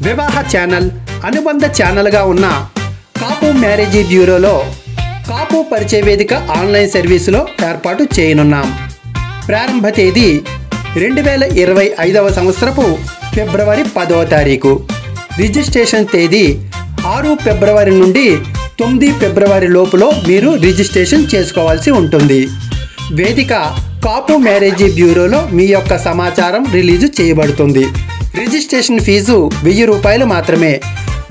వివాహ ఛానల్ అనుబంధ ఛానల్గా ఉన్న కాపు మ్యారేజీ బ్యూరోలో కాపు పరిచయ వేదిక ఆన్లైన్ సర్వీసులో ఏర్పాటు చేయనున్నాం. ప్రారంభ తేదీ 2025వ సంవత్సరపు ఫిబ్రవరి 10వ తారీఖు. రిజిస్ట్రేషన్ తేదీ 6 ఫిబ్రవరి నుండి 9 ఫిబ్రవరి లోపులో మీరు రిజిస్ట్రేషన్ చేసుకోవాల్సి ఉంటుంది. వేదిక కాపు మ్యారేజీ బ్యూరోలో మీ యొక్క సమాచారం రిలీజు చేయబడుతుంది. రిజిస్ట్రేషన్ ఫీజు 1000 రూపాయలు మాత్రమే.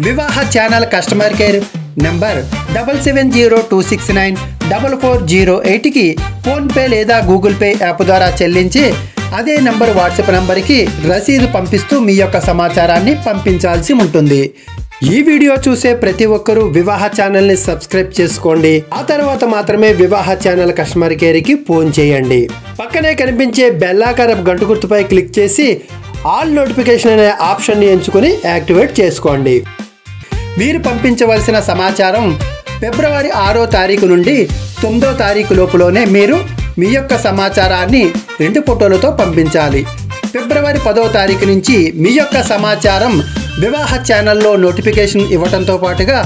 వివాహ ఛానల్ కస్టమర్ కేర్ నంబర్ 7702694408కి ఫోన్పే లేదా గూగుల్ పే యాప్ ద్వారా చెల్లించి అదే నంబర్ వాట్సాప్ నంబర్కి రసీదు పంపిస్తూ మీ యొక్క సమాచారాన్ని పంపించాల్సి ఉంటుంది. ఈ వీడియో చూసే ప్రతి ఒక్కరూ వివాహ ఛానల్ని సబ్స్క్రైబ్ చేసుకోండి. ఆ తర్వాత మాత్రమే వివాహ ఛానల్ కస్టమర్ కేర్కి ఫోన్ చేయండి. పక్కనే కనిపించే బెల్లాకారపు గంట గుర్తుపై క్లిక్ చేసి ఆల్ నోటిఫికేషన్ అనే ఆప్షన్ని ఎంచుకొని యాక్టివేట్ చేసుకోండి. మీరు పంపించవలసిన సమాచారం ఫిబ్రవరి 6వ తారీఖు నుండి 9వ తారీఖు లోపులోనే మీరు మీ యొక్క సమాచారాన్ని 2 ఫోటోలతో పంపించాలి. ఫిబ్రవరి 10వ తారీఖు నుంచి మీ యొక్క సమాచారం వివాహ ఛానల్లో నోటిఫికేషన్ ఇవ్వడంతో పాటుగా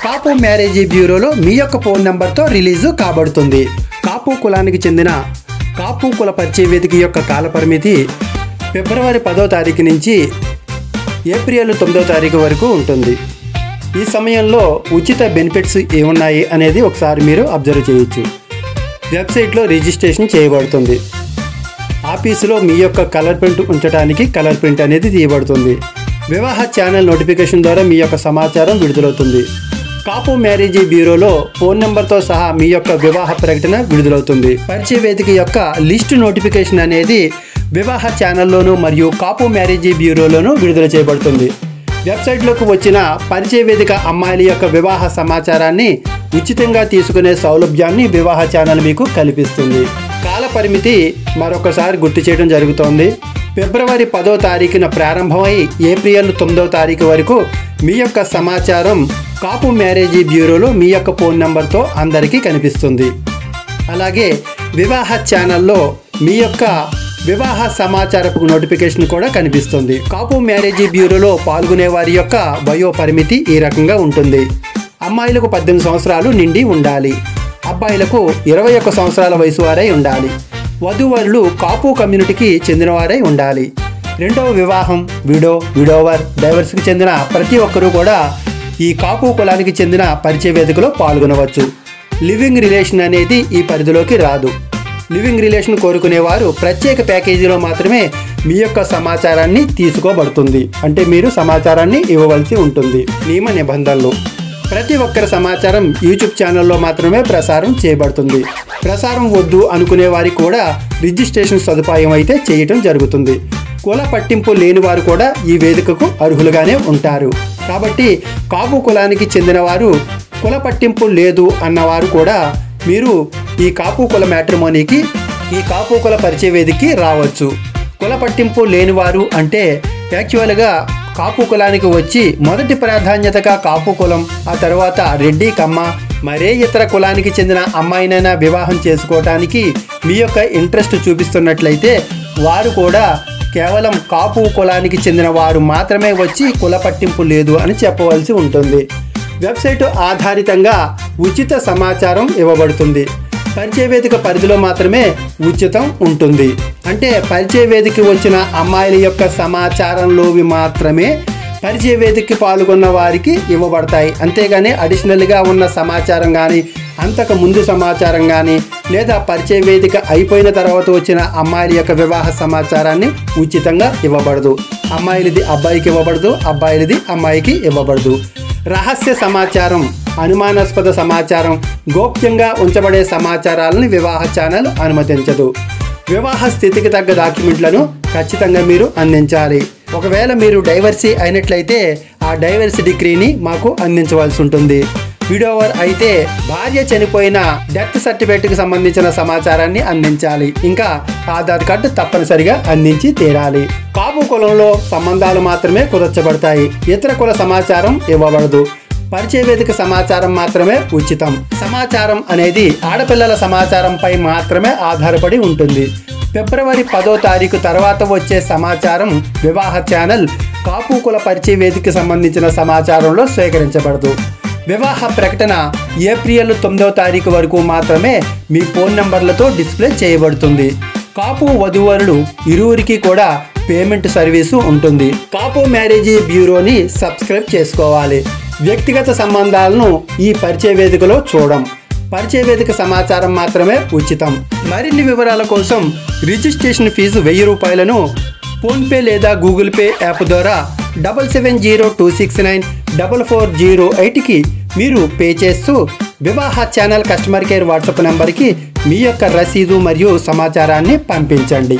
కాపు మ్యారేజీ బ్యూరోలో మీ యొక్క ఫోన్ నెంబర్తో రిలీజు కాబడుతుంది. కాపు కులానికి చెందిన కాపు కుల పరిచయ వేదిక యొక్క కాలపరిమితి ఫిబ్రవరి 10వ తారీఖు నుంచి ఏప్రిల్ 9వ తారీఖు వరకు ఉంటుంది. ఈ సమయంలో ఉచిత బెనిఫిట్స్ ఏమున్నాయి అనేది ఒకసారి మీరు అబ్జర్వ్ చేయొచ్చు. వెబ్సైట్లో రిజిస్ట్రేషన్ చేయబడుతుంది. ఆఫీసులో మీ యొక్క కలర్ ప్రింట్ ఉంచడానికి కలర్ ప్రింట్ అనేది తీయబడుతుంది. వివాహ ఛానల్ నోటిఫికేషన్ ద్వారా మీ యొక్క సమాచారం విడుదలవుతుంది. కాపు మ్యారేజీ బ్యూరోలో ఫోన్ నెంబర్తో సహా మీ యొక్క వివాహ ప్రకటన విడుదలవుతుంది. పరిచయ వేదిక యొక్క లిస్టు నోటిఫికేషన్ అనేది వివాహ ఛానల్లోనూ మరియు కాపు మ్యారేజీ బ్యూరోలోనూ విడుదల చేయబడుతుంది. వెబ్సైట్లోకి వచ్చిన పరిచయ వేదిక అమ్మాయిల యొక్క వివాహ సమాచారాన్ని ఉచితంగా తీసుకునే సౌలభ్యాన్ని వివాహ ఛానల్ మీకు కల్పిస్తుంది. కాల పరిమితి మరొకసారి గుర్తు చేయడం జరుగుతోంది. ఫిబ్రవరి 10వ తారీఖున ప్రారంభమై ఏప్రిల్ 9వ తారీఖు వరకు మీ యొక్క సమాచారం కాపు మ్యారేజీ బ్యూరోలో మీ యొక్క ఫోన్ నెంబర్తో అందరికీ కనిపిస్తుంది. అలాగే వివాహ ఛానల్లో మీ యొక్క వివాహ సమాచారపు నోటిఫికేషన్ కూడా కనిపిస్తుంది. కాపు మ్యారేజీ బ్యూరోలో పాల్గొనే వారి యొక్క వయో పరిమితి ఈ రకంగా ఉంటుంది. అమ్మాయిలకు 18 సంవత్సరాలు నిండి ఉండాలి. అబ్బాయిలకు 21 సంవత్సరాల వయసు వారై ఉండాలి. వధూవరులు కాపు కమ్యూనిటీకి చెందినవారై ఉండాలి. రెండవ వివాహం, విడోవర్, డైవర్స్కి చెందిన ప్రతి ఒక్కరూ కూడా ఈ కాపు కులానికి చెందిన పరిచయ వేదికలో పాల్గొనవచ్చు. లివింగ్ రిలేషన్ అనేది ఈ పరిధిలోకి రాదు. లివింగ్ రిలేషన్ కోరుకునేవారు ప్రత్యేక ప్యాకేజీలో మాత్రమే మీ యొక్క సమాచారాన్ని తీసుకోబడుతుంది. అంటే మీరు సమాచారాన్ని ఇవ్వవలసి ఉంటుంది. నియమ నిబంధనలు: ప్రతి ఒక్కరి సమాచారం యూట్యూబ్ ఛానల్లో మాత్రమే ప్రసారం చేయబడుతుంది. ప్రసారం వద్దు అనుకునే వారికి కూడా రిజిస్ట్రేషన్ సదుపాయం అయితే చేయటం జరుగుతుంది. కుల పట్టింపు లేని వారు కూడా ఈ వేదికకు అర్హులుగానే ఉంటారు. కాబట్టి కాపు కులానికి చెందిన వారు కుల పట్టింపు లేదు అన్నవారు కూడా మీరు ఈ కాపు కుల మ్యాట్రిమోనీకి, ఈ కాపు కుల పరిచయ వేదికకి రావచ్చు. కుల పట్టింపు లేనివారు అంటే యాక్చువల్గా కాపు కులానికి వచ్చి మొదటి ప్రాధాన్యతగా కాపు కులం, ఆ తర్వాత రెడ్డి, కమ్మ, మరే ఇతర కులానికి చెందిన అమ్మాయినైనా వివాహం చేసుకోవటానికి మీ యొక్క ఇంట్రెస్ట్ చూపిస్తున్నట్లయితే వారు కూడా కేవలం కాపు కులానికి చెందిన వారు మాత్రమే వచ్చి కుల పట్టింపు లేదు అని చెప్పవలసి ఉంటుంది. వెబ్సైటు ఆధారితంగా ఉచిత సమాచారం ఇవ్వబడుతుంది. పరిచయ వేదిక పరిధిలో మాత్రమే ఉచితం ఉంటుంది. అంటే పరిచయ వేదికకి వచ్చిన అమ్మాయిల యొక్క సమాచారంలోవి మాత్రమే పరిచయ వేదికకి పాల్గొన్న వారికి ఇవ్వబడతాయి. అంతేగాని అడిషనల్గా ఉన్న సమాచారం కానీ, అంతకు ముందు సమాచారం కానీ, లేదా పరిచయ వేదిక అయిపోయిన తర్వాత వచ్చిన అమ్మాయిల యొక్క వివాహ సమాచారాన్ని ఉచితంగా ఇవ్వబడదు. అమ్మాయిలది అబ్బాయికి ఇవ్వబడదు, అబ్బాయిలది అమ్మాయికి ఇవ్వబడదు. రహస్య సమాచారం, అనుమానాస్పద సమాచారం, గోప్యంగా ఉంచబడే సమాచారాలను వివాహ ఛానల్ అనుమతించదు. వివాహ స్థితికి తగ్గ డాక్యుమెంట్లను ఖచ్చితంగా మీరు అందించాలి. ఒకవేళ మీరు డైవర్సీ అయినట్లయితే ఆ డైవర్స్ డిగ్రీని మాకు అందించవలసి ఉంటుంది. విడోవర్ అయితే భార్య చనిపోయిన డెత్ సర్టిఫికేట్కి సంబంధించిన సమాచారాన్ని అందించాలి. ఇంకా ఆధార్ కార్డు తప్పనిసరిగా అందించి తీరాలి. కాపు కులంలో సంబంధాలు మాత్రమే కుదర్చబడతాయి. ఇతర కుల సమాచారం ఇవ్వబడదు. పరిచయ వేదిక సమాచారం మాత్రమే ఉచితం. సమాచారం అనేది ఆడపిల్లల సమాచారంపై మాత్రమే ఆధారపడి ఉంటుంది. ఫిబ్రవరి 10వ తారీఖు తర్వాత వచ్చే సమాచారం వివాహ ఛానల్ కాపు కుల పరిచయ వేదికకి సంబంధించిన సమాచారంలో స్వీకరించబడదు. వివాహ ప్రకటన ఏప్రిల్ 9వ తారీఖు వరకు మాత్రమే మీ ఫోన్ నంబర్లతో డిస్ప్లే చేయబడుతుంది. కాపు వధూవరులు ఇరువురికి కూడా పేమెంట్ సర్వీసు ఉంటుంది. కాపు మ్యారేజీ బ్యూరోని సబ్స్క్రైబ్ చేసుకోవాలి. వ్యక్తిగత సంబంధాలను ఈ పరిచయ వేదికలో చూడం. పరిచయ వేదిక సమాచారం మాత్రమే ఉచితం. మరిన్ని వివరాల కోసం రిజిస్ట్రేషన్ ఫీజు 1000 రూపాయలను ఫోన్పే లేదా గూగుల్ పే యాప్ ద్వారా 7702694408కి మీరు పే చేస్తూ వివాహ ఛానల్ కస్టమర్ కేర్ వాట్సాప్ నెంబర్కి మీ యొక్క రసీదు మరియు సమాచారాన్ని పంపించండి.